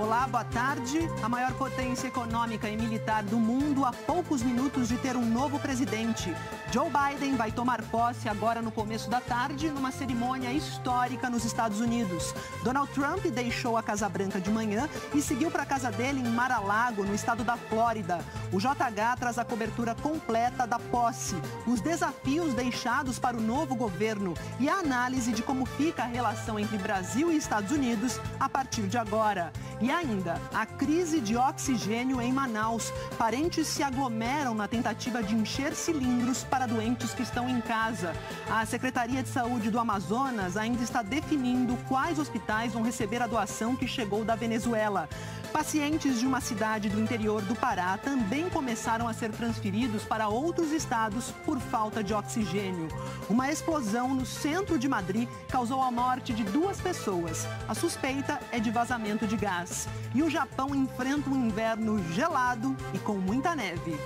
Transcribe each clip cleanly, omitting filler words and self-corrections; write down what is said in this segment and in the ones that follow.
Olá, boa tarde. A maior potência econômica e militar do mundo a poucos minutos de ter um novo presidente. Joe Biden vai tomar posse agora no começo da tarde, numa cerimônia histórica nos Estados Unidos. Donald Trump deixou a Casa Branca de manhã e seguiu para a casa dele em Mar-a-Lago, no estado da Flórida. O JH traz a cobertura completa da posse, os desafios deixados para o novo governo e a análise de como fica a relação entre Brasil e Estados Unidos a partir de agora. E ainda, a crise de oxigênio em Manaus. Parentes se aglomeram na tentativa de encher cilindros para doentes que estão em casa. A Secretaria de Saúde do Amazonas ainda está definindo quais hospitais vão receber a doação que chegou da Venezuela. Pacientes de uma cidade do interior do Pará também começaram a ser transferidos para outros estados por falta de oxigênio. Uma explosão no centro de Madrid causou a morte de 2 pessoas. A suspeita é de vazamento de gás. E o Japão enfrenta um inverno gelado e com muita neve.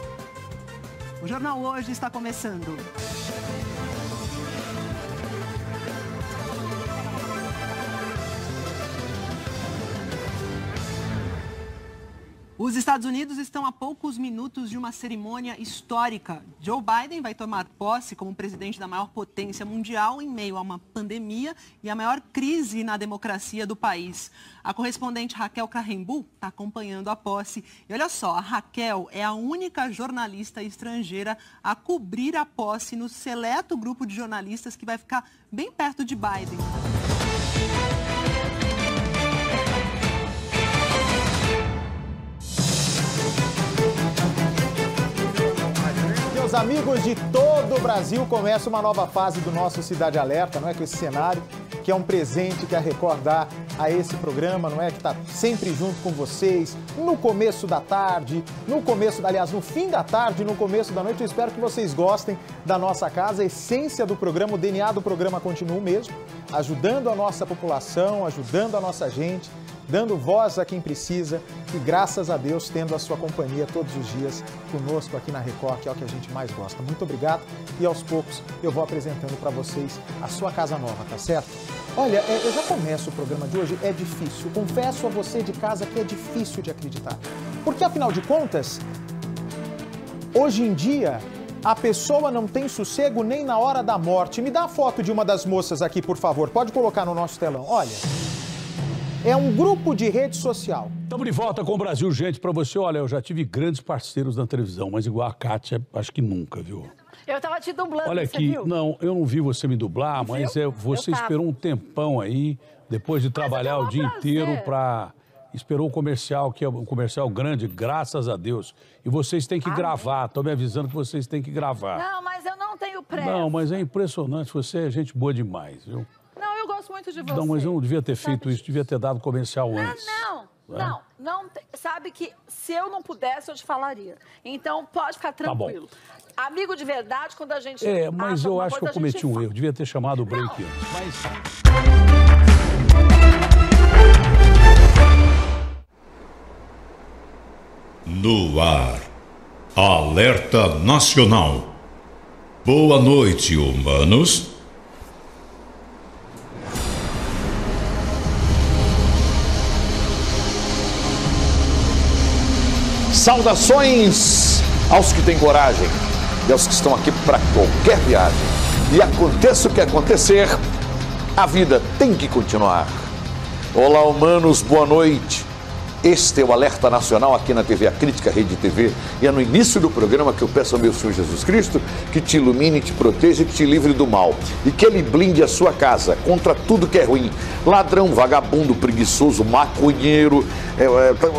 O Jornal Hoje está começando. Os Estados Unidos estão a poucos minutos de uma cerimônia histórica. Joe Biden vai tomar posse como presidente da maior potência mundial em meio a uma pandemia e a maior crise na democracia do país. A correspondente Raquel Carrembu está acompanhando a posse. E olha só, a Raquel é a única jornalista estrangeira a cobrir a posse no seleto grupo de jornalistas que vai ficar bem perto de Biden. Meus amigos de todo o Brasil, começa uma nova fase do nosso Cidade Alerta, não é? Com esse cenário, que é um presente que a Record dá a esse programa, não é? Que está sempre junto com vocês, no começo da tarde, aliás, no fim da tarde, no começo da noite. Eu espero que vocês gostem da nossa casa. A essência do programa, o DNA do programa continua o mesmo, ajudando a nossa população, ajudando a nossa gente, dando voz a quem precisa e, graças a Deus, tendo a sua companhia todos os dias conosco aqui na Record, que é o que a gente mais gosta. Muito obrigado e, aos poucos, eu vou apresentando para vocês a sua casa nova, tá certo? Olha, eu já começo o programa de hoje, é difícil. Confesso a você de casa que é difícil de acreditar. Porque, afinal de contas, hoje em dia, a pessoa não tem sossego nem na hora da morte. Me dá a foto de uma das moças aqui, por favor. Pode colocar no nosso telão. Olha. É um grupo de rede social. Estamos de volta com o Brasil, gente. Para você, olha, eu já tive grandes parceiros na televisão, mas igual a Kátia, acho que nunca, viu? Eu tava te dublando, olha aqui, viu? Não, eu não vi você me dublar, mas você esperou um tempão aí, depois de trabalhar o dia inteiro esperou o comercial, que é um comercial grande, graças a Deus. E vocês têm que gravar, estou me avisando que vocês têm que gravar. Não, mas eu não tenho pressa. Não, mas é impressionante, você é gente boa demais, viu? Não, eu gosto muito de você. Não, mas eu não devia ter feito isso, devia ter dado comercial antes. Não. Sabe que se eu não pudesse, eu te falaria. Então, pode ficar tranquilo. Tá bom. Amigo de verdade, quando a gente... mas eu acho que eu cometi um erro, devia ter chamado o break antes. No ar, Alerta Nacional. Boa noite, humanos. Saudações aos que têm coragem e aos que estão aqui para qualquer viagem. E aconteça o que acontecer, a vida tem que continuar. Olá, humanos, boa noite. Este é o Alerta Nacional aqui na TV A Crítica, Rede TV. E é no início do programa que eu peço ao meu Senhor Jesus Cristo que te ilumine, te proteja e que te livre do mal. E que Ele blinde a sua casa contra tudo que é ruim. Ladrão, vagabundo, preguiçoso, maconheiro,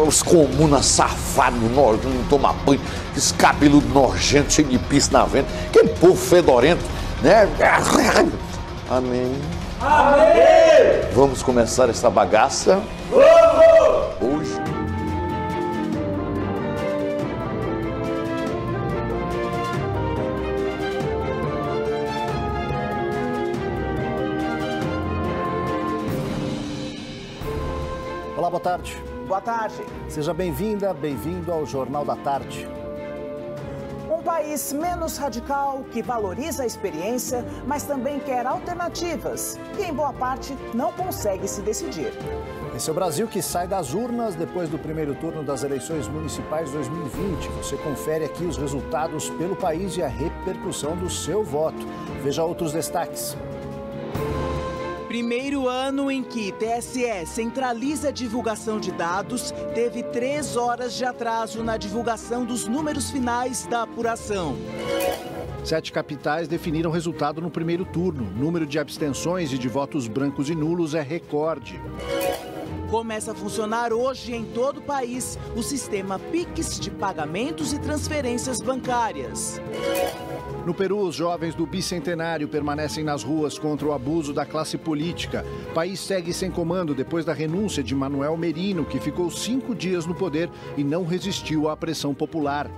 os comunas, safado, não toma banho, esse cabelo nojento, cheio de pis na venta, aquele povo fedorento, né? Amém. Amém! Vamos começar essa bagaça? Vamos! Hoje. Olá, boa tarde. Boa tarde. Seja bem-vinda, bem-vindo ao Jornal da Tarde. Um país menos radical, que valoriza a experiência, mas também quer alternativas e, em boa parte, não consegue se decidir. Esse é o Brasil que sai das urnas depois do primeiro turno das eleições municipais 2020. Você confere aqui os resultados pelo país e a repercussão do seu voto. Veja outros destaques. Primeiro ano em que TSE centraliza a divulgação de dados, teve 3 horas de atraso na divulgação dos números finais da apuração. 7 capitais definiram resultado no primeiro turno. O número de abstenções e de votos brancos e nulos é recorde. Começa a funcionar hoje em todo o país o sistema PIX de pagamentos e transferências bancárias. No Peru, os jovens do Bicentenário permanecem nas ruas contra o abuso da classe política. O país segue sem comando depois da renúncia de Manuel Merino, que ficou 5 dias no poder e não resistiu à pressão popular.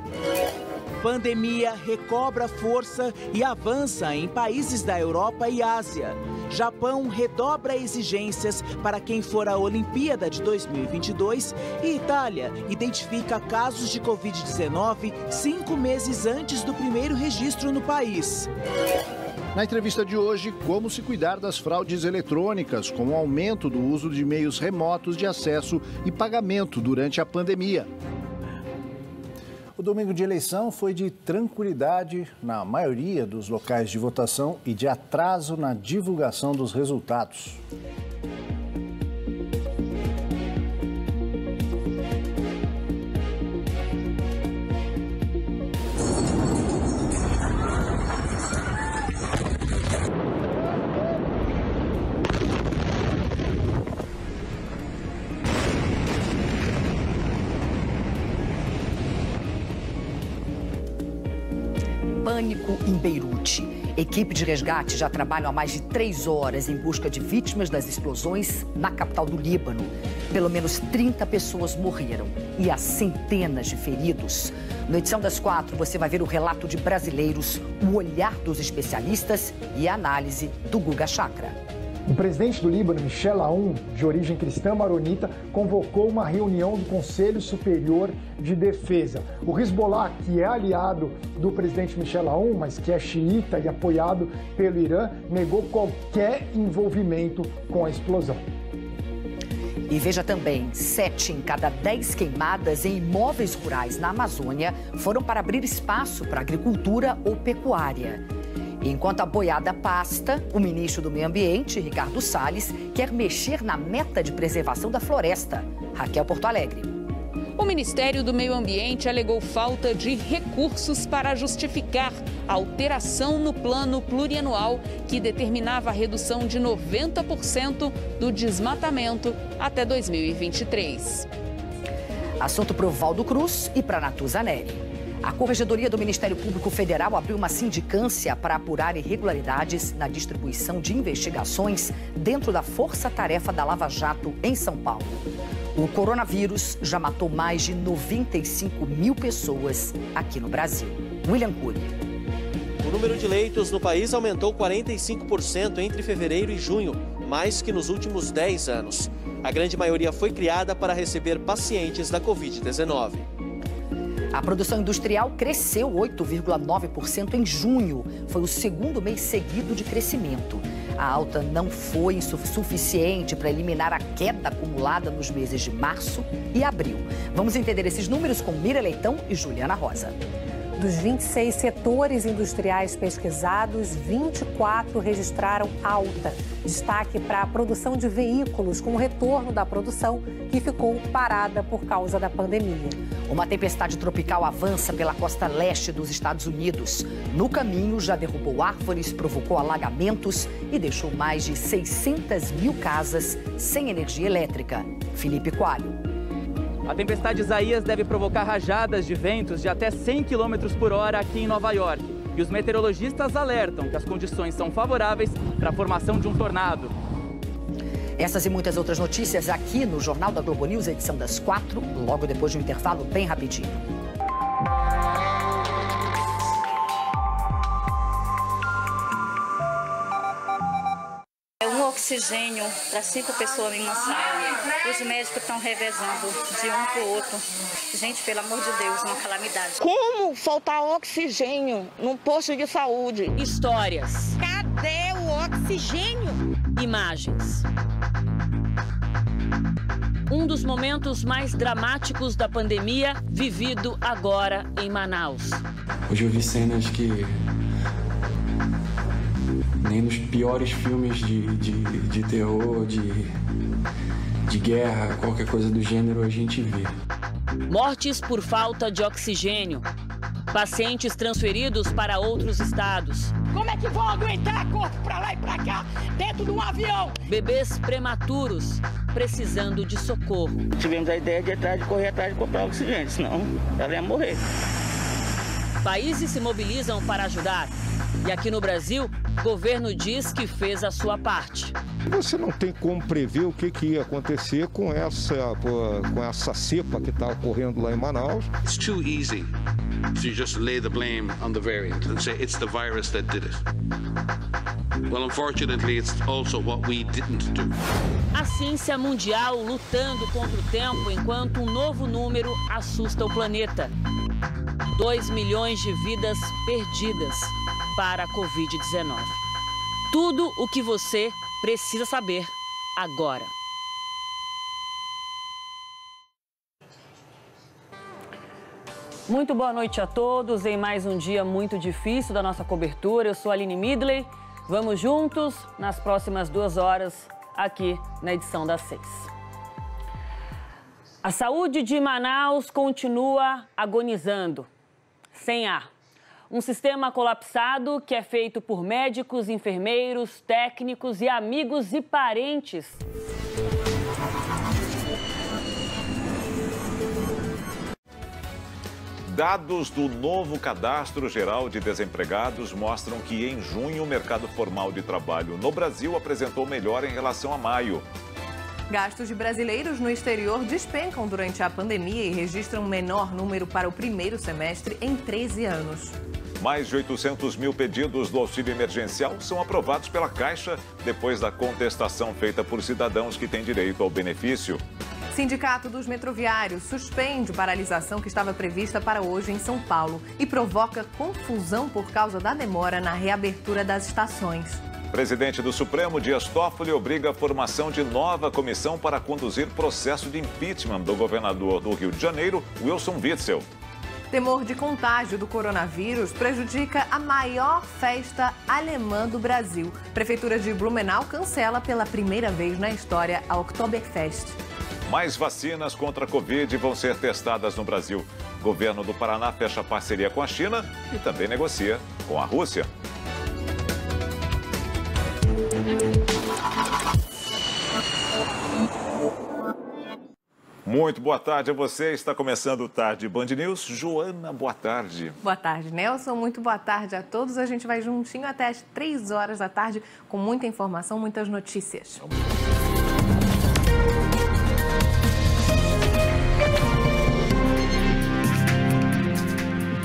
Pandemia recobra força e avança em países da Europa e Ásia. Japão redobra exigências para quem for à Olimpíada de 2022 e Itália identifica casos de Covid-19 5 meses antes do primeiro registro no país. Na entrevista de hoje, como se cuidar das fraudes eletrônicas, com o aumento do uso de meios remotos de acesso e pagamento durante a pandemia. O domingo de eleição foi de tranquilidade na maioria dos locais de votação e de atraso na divulgação dos resultados. Pânico em Beirute. Equipe de resgate já trabalham há mais de 3 horas em busca de vítimas das explosões na capital do Líbano. Pelo menos 30 pessoas morreram e há centenas de feridos. Na edição das 4, você vai ver o relato de brasileiros, o olhar dos especialistas e a análise do Guga Chakra. O presidente do Líbano, Michel Aoun, de origem cristã maronita, convocou uma reunião do Conselho Superior de Defesa. O Hezbollah, que é aliado do presidente Michel Aoun, mas que é xiita e apoiado pelo Irã, negou qualquer envolvimento com a explosão. E veja também, 7 em cada 10 queimadas em imóveis rurais na Amazônia foram para abrir espaço para agricultura ou pecuária. Enquanto a boiada pasta, o ministro do Meio Ambiente, Ricardo Salles, quer mexer na meta de preservação da floresta. Raquel Porto Alegre. O Ministério do Meio Ambiente alegou falta de recursos para justificar a alteração no plano plurianual que determinava a redução de 90% do desmatamento até 2023. Assunto para o Valdo Cruz e para a Natuza Neri. A Corregedoria do Ministério Público Federal abriu uma sindicância para apurar irregularidades na distribuição de investigações dentro da Força-Tarefa da Lava Jato em São Paulo. O coronavírus já matou mais de 95 mil pessoas aqui no Brasil. William Cury. O número de leitos no país aumentou 45% entre fevereiro e junho, mais que nos últimos 10 anos. A grande maioria foi criada para receber pacientes da Covid-19. A produção industrial cresceu 8,9% em junho. Foi o segundo mês seguido de crescimento. A alta não foi suficiente para eliminar a queda acumulada nos meses de março e abril. Vamos entender esses números com Mira Leitão e Juliana Rosa. Dos 26 setores industriais pesquisados, 24 registraram alta. Destaque para a produção de veículos, com o retorno da produção que ficou parada por causa da pandemia. Uma tempestade tropical avança pela costa leste dos Estados Unidos. No caminho, já derrubou árvores, provocou alagamentos e deixou mais de 600 mil casas sem energia elétrica. Felipe Coalho. A tempestade Isaias deve provocar rajadas de ventos de até 100 km por hora aqui em Nova York. E os meteorologistas alertam que as condições são favoráveis para a formação de um tornado. Essas e muitas outras notícias aqui no Jornal da Globo News, edição das 4, logo depois de um intervalo bem rapidinho. oxigênio para 5 pessoas em uma sala. Os médicos estão revezando de um para o outro. Gente, pelo amor de Deus, uma calamidade. Como faltar oxigênio num posto de saúde? Histórias. Cadê o oxigênio? Imagens. Um dos momentos mais dramáticos da pandemia vivido agora em Manaus. Hoje eu vi cenas que nem nos piores filmes de terror, de guerra, qualquer coisa do gênero, a gente vê. Mortes por falta de oxigênio. Pacientes transferidos para outros estados. Como é que vão aguentar corpo para lá e para cá, dentro de um avião? Bebês prematuros precisando de socorro. Tivemos a ideia de correr atrás de comprar oxigênio, senão ela ia morrer. Países se mobilizam para ajudar. E aqui no Brasil, o governo diz que fez a sua parte. Você não tem como prever o que ia acontecer com essa cepa que está ocorrendo lá em Manaus. It's too easy to just lay the blame on the variant and say it's the virus that did it. Well, unfortunately, it's also what we didn't do. A ciência mundial lutando contra o tempo enquanto um novo número assusta o planeta. 2 milhões de vidas perdidas para a Covid-19. Tudo o que você precisa saber agora. Muito boa noite a todos em mais um dia muito difícil da nossa cobertura. Eu sou a Aline Midley. Vamos juntos nas próximas 2 horas aqui na edição das 6. A saúde de Manaus continua agonizando, sem ar. Um sistema colapsado que é feito por médicos, enfermeiros, técnicos e amigos e parentes. Dados do novo Cadastro Geral de Desempregados mostram que em junho o mercado formal de trabalho no Brasil apresentou melhora em relação a maio. Gastos de brasileiros no exterior despencam durante a pandemia e registram menor número para o primeiro semestre em 13 anos. Mais de 800 mil pedidos do auxílio emergencial são aprovados pela Caixa depois da contestação feita por cidadãos que têm direito ao benefício. Sindicato dos Metroviários suspende paralisação que estava prevista para hoje em São Paulo e provoca confusão por causa da demora na reabertura das estações. Presidente do Supremo, Dias Toffoli, obriga a formação de nova comissão para conduzir processo de impeachment do governador do Rio de Janeiro, Wilson Witzel. Temor de contágio do coronavírus prejudica a maior festa alemã do Brasil. Prefeitura de Blumenau cancela pela primeira vez na história a Oktoberfest. Mais vacinas contra a Covid vão ser testadas no Brasil. O governo do Paraná fecha parceria com a China e também negocia com a Rússia. Muito boa tarde a você. Está começando o Tarde Band News. Joana, boa tarde. Boa tarde, Nelson. Muito boa tarde a todos. A gente vai juntinho até às 3 horas da tarde com muita informação, muitas notícias.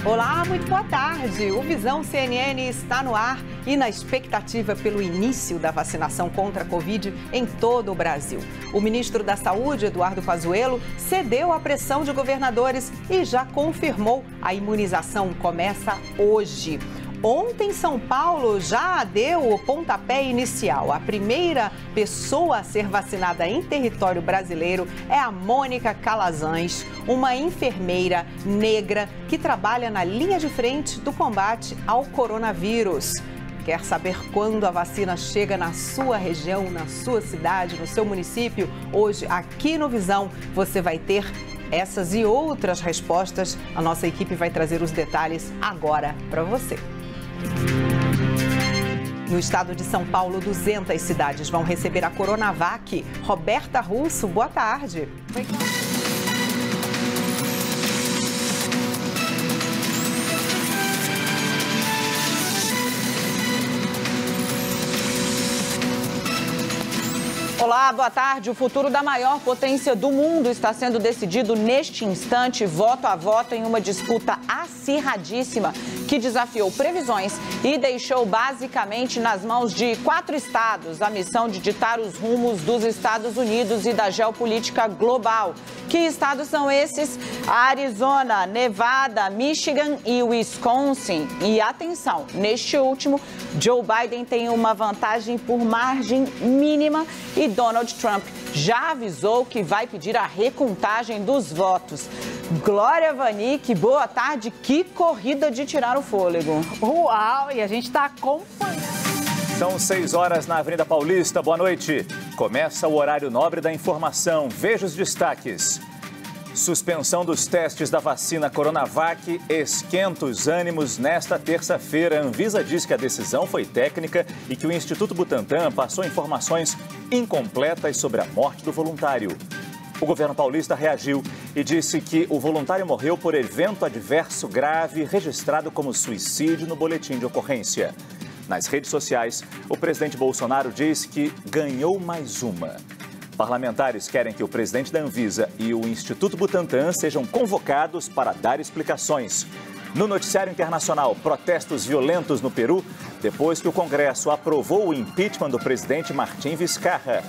Olá, muito boa tarde. O Visão CNN está no ar e na expectativa pelo início da vacinação contra a Covid em todo o Brasil. O ministro da Saúde, Eduardo Pazuello, cedeu à pressão de governadores e já confirmou a imunização começa hoje. Ontem, São Paulo já deu o pontapé inicial. A primeira pessoa a ser vacinada em território brasileiro é a Mônica Calazans, uma enfermeira negra que trabalha na linha de frente do combate ao coronavírus. Quer saber quando a vacina chega na sua região, na sua cidade, no seu município? Hoje, aqui no Visão, você vai ter essas e outras respostas. A nossa equipe vai trazer os detalhes agora para você. No estado de São Paulo, 200 cidades vão receber a Coronavac. Roberta Russo, boa tarde. Olá, boa tarde. O futuro da maior potência do mundo está sendo decidido neste instante, voto a voto, em uma disputa acirradíssima que desafiou previsões e deixou basicamente nas mãos de 4 estados a missão de ditar os rumos dos Estados Unidos e da geopolítica global. Que estados são esses? Arizona, Nevada, Michigan e Wisconsin. E atenção, neste último, Joe Biden tem uma vantagem por margem mínima e Donald Trump já avisou que vai pedir a recontagem dos votos. Glória Vanik, boa tarde. Que corrida de tirar o fôlego. Uau, e a gente está acompanhando. São 6 horas na Avenida Paulista. Boa noite. Começa o horário nobre da informação. Veja os destaques. Suspensão dos testes da vacina Coronavac esquenta os ânimos nesta terça-feira. A Anvisa diz que a decisão foi técnica e que o Instituto Butantan passou informações incompletas sobre a morte do voluntário. O governo paulista reagiu e disse que o voluntário morreu por evento adverso grave registrado como suicídio no boletim de ocorrência. Nas redes sociais, o presidente Bolsonaro diz que ganhou mais uma. Parlamentares querem que o presidente da Anvisa e o Instituto Butantan sejam convocados para dar explicações. No noticiário internacional, protestos violentos no Peru, depois que o Congresso aprovou o impeachment do presidente Martim Vizcarra.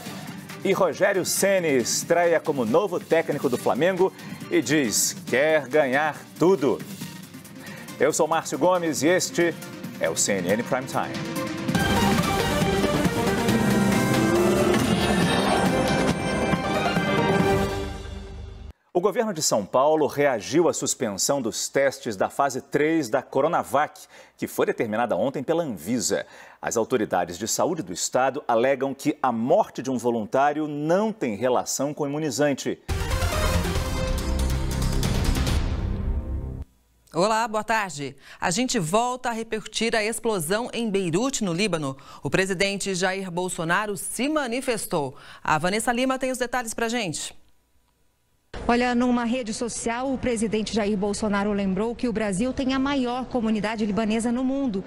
E Rogério Ceni estreia como novo técnico do Flamengo e diz que quer ganhar tudo. Eu sou Márcio Gomes e este é o CNN Prime Time. O governo de São Paulo reagiu à suspensão dos testes da fase 3 da Coronavac, que foi determinada ontem pela Anvisa. As autoridades de saúde do estado alegam que a morte de um voluntário não tem relação com o imunizante. Olá, boa tarde. A gente volta a repercutir a explosão em Beirute, no Líbano. O presidente Jair Bolsonaro se manifestou. A Vanessa Lima tem os detalhes pra gente. Olha, numa rede social, o presidente Jair Bolsonaro lembrou que o Brasil tem a maior comunidade libanesa no mundo